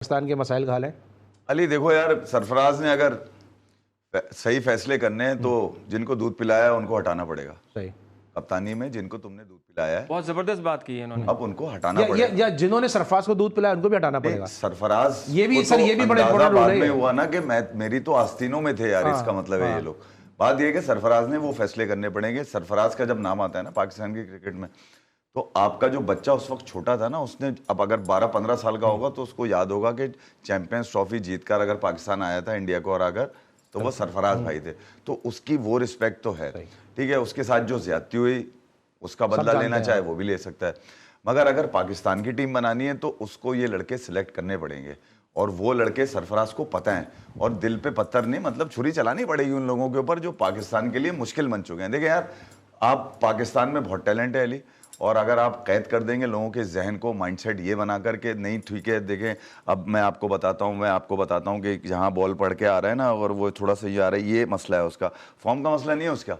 पाकिस्तान के मसाइल का हाल है? अली देखो यार, सरफराज ने अगर सही फैसले करने हैं तो जिनको दूध पिलाया है उनको हटाना पड़ेगा। सही। कप्तानी में जिनको तुमने दूध पिलाया है, बहुत जबरदस्त बात की है इन्होंने। अब उनको हटाना पड़ेगा। या जिन्होंने सरफराज को दूध पिलाया उनको भी हटाना पड़ेगा। सरफराज ये भी को सर, ये भी बड़े अंदाजा इंपॉर्टेंट बाद रोल में है। हुआ ना कि मेरी तो आस्तीनों में थे यार, इसका मतलब है ये लोग। बात ये है कि सरफराज ने वो फैसले करने पड़ेंगे। सरफराज का जब नाम आता है ना पाकिस्तान की क्रिकेट में, तो आपका जो बच्चा उस वक्त छोटा था ना, उसने अब अगर 12-15 साल का होगा तो उसको याद होगा कि चैंपियंस ट्रॉफी जीतकर अगर पाकिस्तान आया था इंडिया को, और अगर तो वो सरफराज भाई थे, तो उसकी वो रिस्पेक्ट तो है। ठीक है, उसके साथ जो ज्यादती हुई उसका बदला लेना चाहे वो भी ले सकता है, मगर अगर पाकिस्तान की टीम बनानी है तो उसको ये लड़के सिलेक्ट करने पड़ेंगे, और वो लड़के सरफराज को पता है, और दिल पे पत्थर नहीं, मतलब छुरी चलानी पड़ेगी उन लोगों के ऊपर जो पाकिस्तान के लिए मुश्किल बन चुके हैं। देखिए यार, आप पाकिस्तान में बहुत टैलेंट है अली, और अगर आप कैद कर देंगे लोगों के जहन को, माइंडसेट ये बना करके नहीं ठीक है। देखें, अब मैं आपको बताता हूँ कि जहाँ बॉल पढ़ के आ रहा है ना, और वो थोड़ा सा ये आ रहा है, ये मसला है उसका, फॉर्म का मसला नहीं है उसका,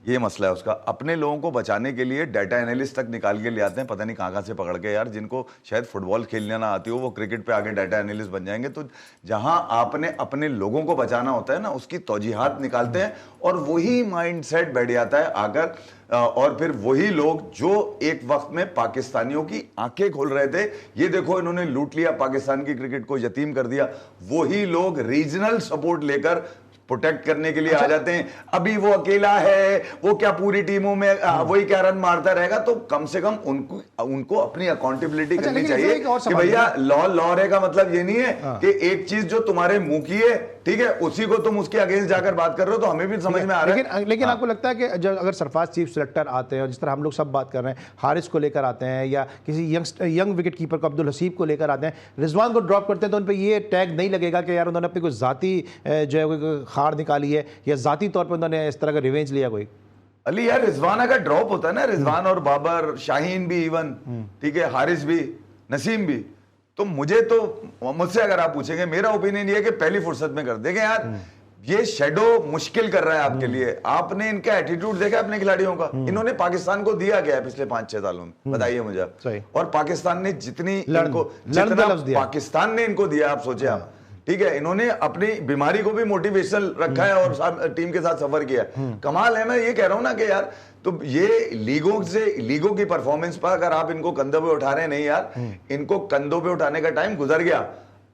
ये मसला है उसका। अपने लोगों को बचाने के लिए डाटा एनालिस्ट तक निकाल के ले आते हैं, पता नहीं कहाँ से पकड़ के यार, जिनको शायद फुटबॉल खेलना ना आती हो वो क्रिकेट पे आगे डाटा एनालिस्ट बन जाएंगे। तो जहाँ आपने अपने लोगों को बचाना होता है ना, उसकी तौजीहात निकालते हैं, और वही माइंडसेट बैठ जाता है आकर, और फिर वही लोग जो एक वक्त में पाकिस्तानियों की आंखें खोल रहे थे, ये देखो इन्होंने लूट लिया पाकिस्तान की क्रिकेट को, यतीम कर दिया, वही लोग रीजनल सपोर्ट लेकर प्रोटेक्ट करने के लिए आ जाते हैं। अभी वो अकेला है, वो क्या पूरी टीमों में वही क्या रन मारता रहेगा, तो कम से कम उनको अपनी अकाउंटेबिलिटी करनी चाहिए कि भैया लॉ रहेगा, मतलब ये नहीं है कि एक चीज जो तुम्हारे मुंह की है, ठीक है, उसी को तुम उसके अगेंस्ट जाकर बात कर रहे हो, तो हमें भी समझ में आ रहा है। लेकिन आपको लगता है कि जब अगर सरफराज चीफ सिलेक्टर आते हैं, और जिस तरह हम लोग सब बात कर रहे हैं, हारिस को लेकर आते हैं, या किसी यंग विकेट कीपर को अब्दुल हसीब को लेकर आते हैं, रिजवान को ड्रॉप करते हैं, तो उन पर ये टैग नहीं लगेगा कि यार उन्होंने अपनी कोई जाती जो है हार निकाली है, या जाती तौर पर उन्होंने इस तरह का रिवेंज लिया कोई? अली यार, रिजवान अगर ड्रॉप होता है ना, रिजवान और बाबर, शाहीन भी इवन, ठीक है, हारिस भी, नसीम भी, तो मुझसे अगर आप पूछेंगे, मेरा ओपिनियन ये है कि पहली फुर्सत में कर देंगे यार। ये शेडो मुश्किल कर रहा है आपके लिए। आपने इनका एटीट्यूड देखा अपने खिलाड़ियों का, इन्होंने पाकिस्तान को दिया गया है पिछले 5-6 सालों में, बताइए मुझे। और पाकिस्तान ने जितना पाकिस्तान ने इनको दिया, आप सोचे आप, ठीक है, इन्होंने अपनी बीमारी को भी मोटिवेशनल रखा है और टीम के साथ सफर किया। कमाल है। मैं ये कह रहा हूं ना कि यार, तो ये लीगों की परफॉर्मेंस पर अगर आप इनको कंधों पे उठा रहे हैं, नहीं यार, इनको कंधों पे उठाने का टाइम गुजर गया,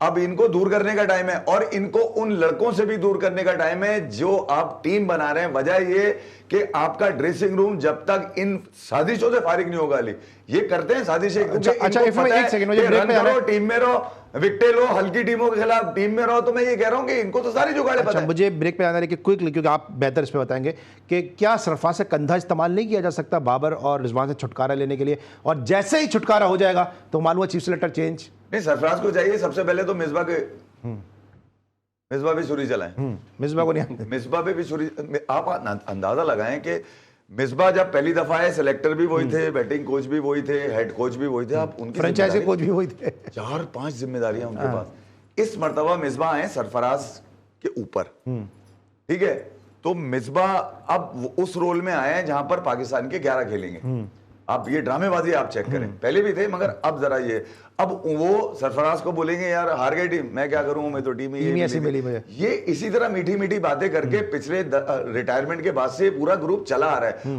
अब इनको दूर करने का टाइम है, और इनको उन लड़कों से भी दूर करने का टाइम है जो आप टीम बना रहे हैं। वजह ये कि आपका ड्रेसिंग रूम जब तक इन साजिशों से फारिग नहीं होगा, अली ये करते हैं साजिशें, टीम में रहो, विकेट लो, हल्की टीमों के खिलाफ टीम में रहो, तो मैं ये कह रहा हूं कि इनको तो सारी जुगाड़े पता है। मुझे ब्रेक पे आना है कि क्विकली, क्योंकि आप बेहतर इस पे बताएंगे कि क्या सरफराज से कंधा इस्तेमाल नहीं किया जा सकता बाबर और रिजवान से छुटकारा लेने के लिए, और जैसे ही छुटकारा हो जाएगा तो मालूम हुआ चीफ सिलेक्टर चेंज? नहीं, सरफराज को चाहिए सबसे पहले तो मिसबा भी छुरी चलाएं। मिसबा को नहीं, मिसबा पे भी छुरी। आप अंदाजा लगाएं कि मिसबा जब पहली दफा है, सिलेक्टर भी वही थे, बैटिंग कोच भी वही थे, हेड कोच भी वही थे, आप उनकी फ्रेंचाइजी कोच भी वही थे, 4-5 जिम्मेदारियां उनके पास। इस मर्तबा मिसबा आए सरफराज के ऊपर, ठीक है, तो मिसबा अब उस रोल में आए हैं जहां पर पाकिस्तान के 11 खेलेंगे। आप ये ड्रामेबाजी आप चेक करें, पहले भी थे, मगर अब जरा ये, अब वो सरफराज को बोलेंगे यार हार गई टीम, मैं क्या करूं, मैं तो टीम ही ऐसी मिली मुझे। ये इसी तरह मीठी मीठी बातें करके पिछले रिटायरमेंट के बाद से पूरा ग्रुप चला आ रहा है।